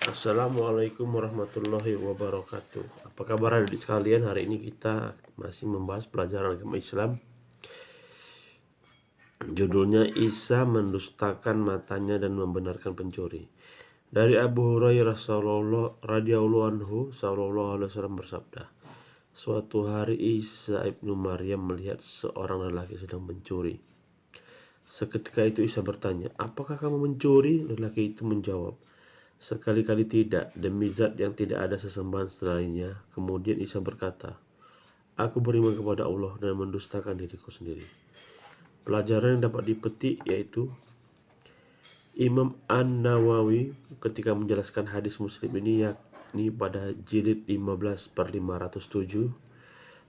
Assalamualaikum warahmatullahi wabarakatuh. Apa kabar adik sekalian? Hari ini kita masih membahas pelajaran agama Islam. Judulnya Isa mendustakan matanya dan membenarkan pencuri. Dari Abu Hurairah radhiyallahu anhu sallallahu alaihi wasallam bersabda, suatu hari Isa ibnu Maryam melihat seorang lelaki sedang mencuri. Seketika itu Isa bertanya, "Apakah kamu mencuri?" Lelaki itu menjawab, "Sekali-kali tidak, demi zat yang tidak ada sesembahan selainnya." Kemudian Isa berkata, "Aku beriman kepada Allah dan mendustakan diriku sendiri." Pelajaran yang dapat dipetik yaitu Imam An-Nawawi ketika menjelaskan hadis Muslim ini, yakni pada jilid 15/507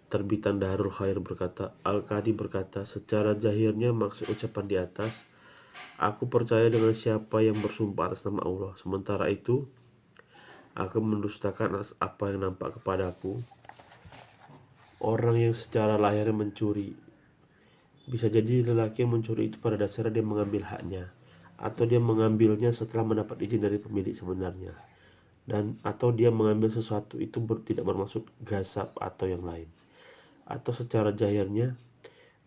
terbitan Darul Khair, berkata, Al-Qadi berkata, secara zahirnya maksud ucapan di atas, aku percaya dengan siapa yang bersumpah atas nama Allah, sementara itu aku mendustakan atas apa yang nampak kepadaku. Orang yang secara lahir mencuri, bisa jadi lelaki yang mencuri itu pada dasarnya dia mengambil haknya, atau dia mengambilnya setelah mendapat izin dari pemilik sebenarnya, dan atau dia mengambil sesuatu itu tidak bermaksud gasap atau yang lain, atau secara zahirnya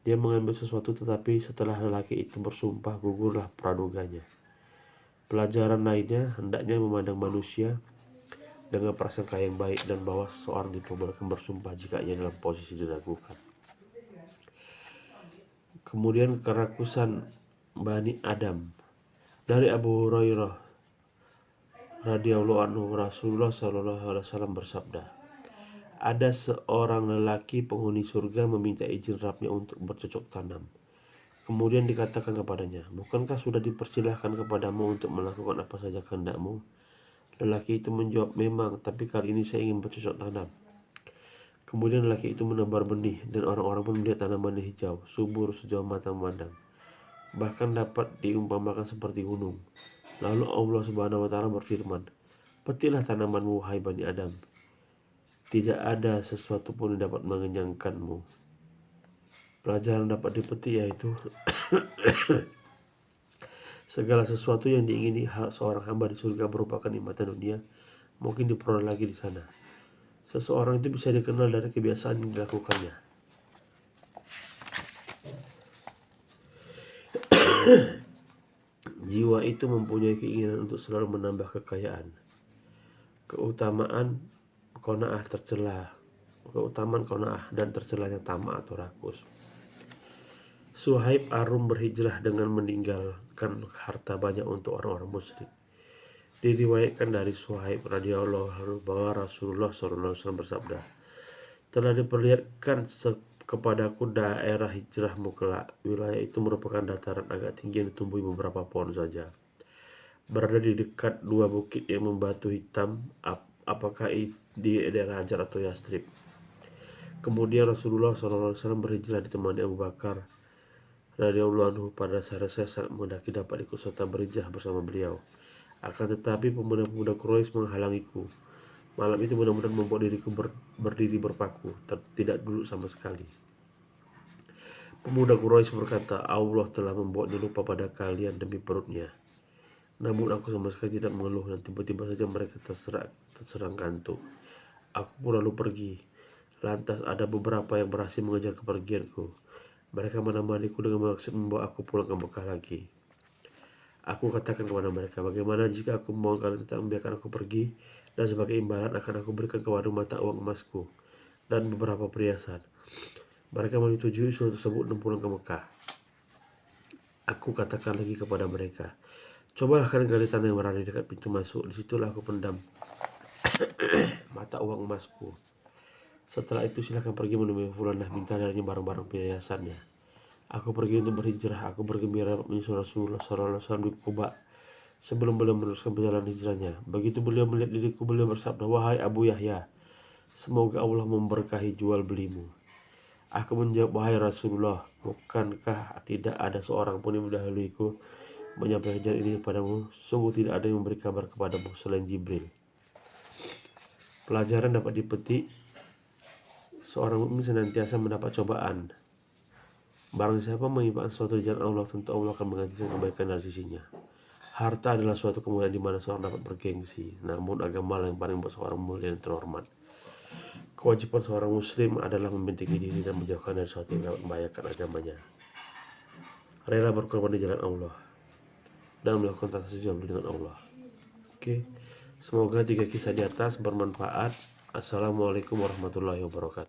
dia mengambil sesuatu tetapi setelah lelaki itu bersumpah gugurlah praduganya. Pelajaran lainnya, hendaknya memandang manusia dengan prasangka yang baik dan bahwa seseorang diperbolehkan bersumpah jika ia dalam posisi diragukan. Kemudian kerakusan Bani Adam. Dari Abu Hurairah radhiyallahu anhu, Rasulullah sallallahu alaihi wasallam bersabda, ada seorang lelaki penghuni surga meminta izin Rabbnya untuk bercocok tanam. Kemudian dikatakan kepadanya, bukankah sudah dipersilahkan kepadamu untuk melakukan apa saja kehendakmu? Lelaki itu menjawab, memang, tapi kali ini saya ingin bercocok tanam. Kemudian lelaki itu menebar benih, dan orang-orang pun melihat tanaman hijau, subur sejauh mata memandang, bahkan dapat diumpamakan seperti gunung. Lalu Allah Subhanahu wa Ta'ala berfirman, petiklah tanamanmu wahai Bani Adam, tidak ada sesuatu pun yang dapat mengenyangkanmu. Pelajaran dapat dipetik yaitu segala sesuatu yang diingini seorang hamba di surga berupa kenikmatan dunia mungkin diperoleh lagi di sana. Seseorang itu bisa dikenal dari kebiasaan yang dilakukannya. Jiwa itu mempunyai keinginan untuk selalu menambah kekayaan. Keutamaan qanaah dan tercelanya tamak atau rakus. Suhaib Arum berhijrah dengan meninggalkan harta banyak untuk orang-orang musyrik. Diriwayatkan dari Suhaib radhiyallahu anhu bahwa Rasulullah SAW bersabda, telah diperlihatkan kepadaku daerah hijrahmu kelak. Wilayah itu merupakan dataran agak tinggi yang ditumbuhi beberapa pohon saja, berada di dekat dua bukit yang membatu hitam, apakah di daerah Hajar atau Yastrib. Kemudian Rasulullah SAW berhijrah ditemani Abu Bakar radhiyallahu anhu. Pada saat saya sangat menghendaki dapat ikut serta berhijrah bersama beliau, akan tetapi pemuda-pemuda Quraisy menghalangiku. Malam itu benar-benar membuat diriku berdiri berpaku, tidak duduk sama sekali. Pemuda Quraisy berkata, Allah telah membuatnya lupa pada kalian demi perutnya. Namun aku sama sekali tidak mengeluh, dan tiba-tiba saja mereka terserang kantuk. Aku pun lalu pergi. Lantas ada beberapa yang berhasil mengejar kepergianku. Mereka menemaniku dengan maksud membawa aku pulang ke Mekah lagi. Aku katakan kepada mereka, bagaimana jika aku mohon kalian tidak membiarkan aku pergi, dan sebagai imbalan akan aku berikan kepada mata uang emasku dan beberapa perhiasan. Mereka menyetujui usul tersebut dan pulang ke Mekah. Aku katakan lagi kepada mereka, cobalah kalian gali tanah yang berada di dekat pintu masuk. Disitulah aku pendam mata uang emasku. Setelah itu silakan pergi menemui Fulanah, minta darinya barang-barang perhiasannya. Aku pergi untuk berhijrah. Aku bergembira menyusul Rasulullah SAW di Quba sebelum beliau meneruskan perjalanan hijrahnya. Begitu beliau melihat diriku, beliau bersabda, wahai Abu Yahya, semoga Allah memberkahi jual belimu. Aku menjawab, wahai Rasulullah, bukankah tidak ada seorang pun yang mendahuluiku menyampaikan hijrah ini kepadamu? Sungguh tidak ada yang memberi kabar kepadamu selain Jibril. Pelajaran dapat dipetik, seorang mukmin senantiasa mendapat cobaan. Barang siapa mengimpakkan sesuatu di jalan Allah, tentu Allah akan menggantikan kebaikan dari sisinya. Harta adalah suatu kemuliaan di mana seorang dapat bergengsi, namun agama yang paling membuat seorang mulia dan terhormat. Kewajiban seorang muslim adalah membentengi diri dan menjauhkan dari sesuatu yang dapat membahayakan agamanya. Rela berkorban di jalan Allah dan melakukan transaksi jual beli dengan Allah. Oke, semoga 3 kisah di atas bermanfaat. Assalamualaikum warahmatullahi wabarakatuh.